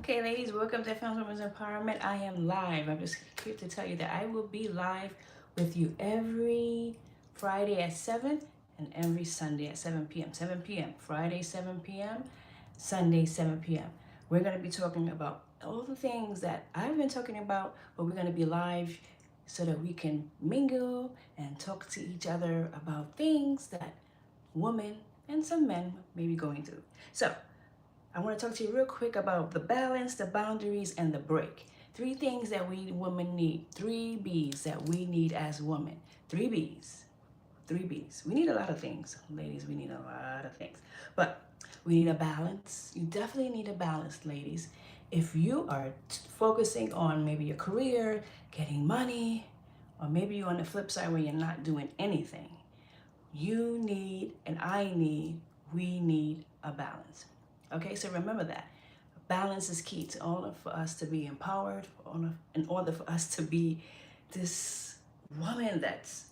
Okay, ladies, welcome to Found Women's Empowerment. I am live. I'm just here to tell you that I will be live with you every Friday at 7 and every Sunday at 7 p.m. 7 p.m. Friday, 7 p.m. Sunday, 7 p.m. We're going to be talking about all the things that I've been talking about, but we're going to be live so that we can mingle and talk to each other about things that women and some men may be going through. So, I want to talk to you real quick about the balance, the boundaries, and the break. 3 things that we women need. 3 B's that we need as women. 3 B's. 3 B's. We need a lot of things. Ladies, we need a lot of things. But we need a balance. You definitely need a balance, ladies. If you are focusing on maybe your career, getting money, or maybe you're on the flip side where you're not doing anything, you need, and I need, we need a balance. Okay, so remember that. Balance is key to order for us to be empowered, in order for us to be this woman that's,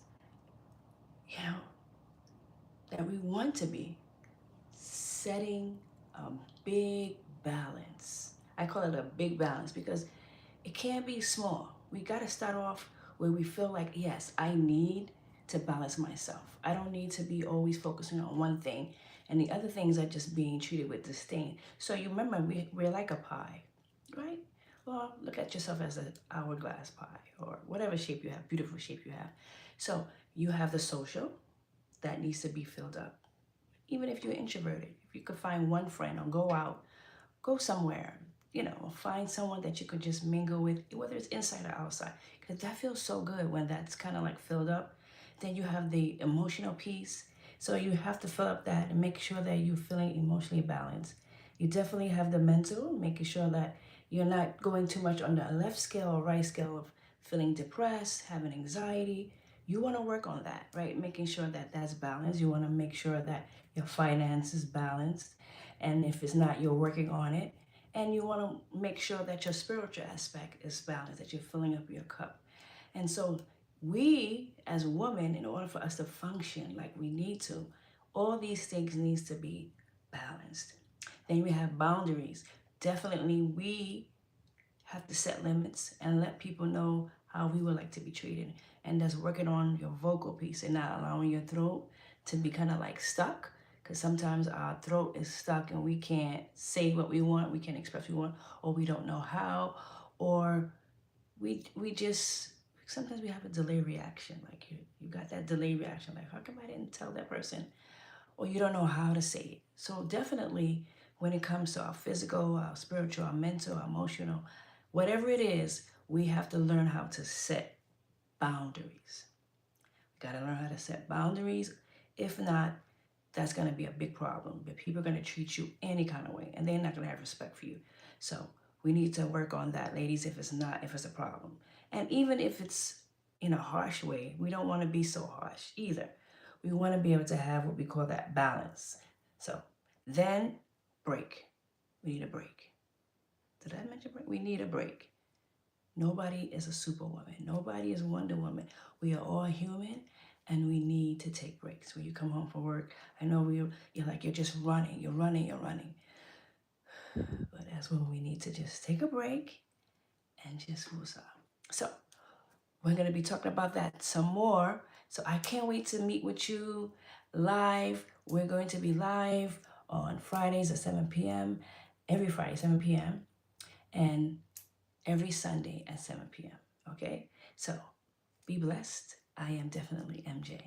that we want to be. Setting a big balance. I call it a big balance because it can't be small. We got to start off where we feel like, yes, I need to balance myself. I don't need to be always focusing on one thing and the other things are just being treated with disdain. So you remember, we're like a pie, right? Well, look at yourself as an hourglass pie or whatever shape you have, beautiful shape you have. So you have the social that needs to be filled up. Even if you're introverted, if you could find one friend or go out, go somewhere, find someone that you could just mingle with, whether it's inside or outside, because that feels so good when that's kind of like filled up. Then you have the emotional piece. So you have to fill up that and make sure that you're feeling emotionally balanced. You definitely have the mental, making sure that you're not going too much on the left scale or right scale of feeling depressed, having anxiety. You want to work on that, right? Making sure that that's balanced. You want to make sure that your finance is balanced. And if it's not, you're working on it. And you want to make sure that your spiritual aspect is balanced, that you're filling up your cup. And so we as women, in order for us to function like we need to, all these things needs to be balanced. Then we have boundaries. Definitely we have to set limits and let people know how we would like to be treated. And that's working on your vocal piece and not allowing your throat to be kind of like stuck. Because sometimes our throat is stuck and we can't say what we want, we can't express what we want, or we don't know how, or we just, sometimes we have a delay reaction. Like you got that delay reaction, like how come I didn't tell that person? Or you don't know how to say it. So definitely when it comes to our physical, our spiritual, our mental, our emotional, whatever it is, we have to learn how to set boundaries. We gotta learn how to set boundaries. If not, that's gonna be a big problem. But people are gonna treat you any kind of way and they're not gonna have respect for you. So we need to work on that, ladies, if it's a problem. And even if it's in a harsh way, we don't want to be so harsh either. We want to be able to have what we call that balance. So then break. We need a break. Did I mention break? We need a break. Nobody is a superwoman. Nobody is Wonder Woman. We are all human and we need to take breaks. When you come home from work, I know you're just running. You're running. But that's when we need to just take a break and just woosah. So we're going to be talking about that some more. So I can't wait to meet with you live. We're going to be live on Fridays at 7 p.m. Every Friday, 7 p.m. and every Sunday at 7 p.m. Okay? So be blessed. I am definitely MJ.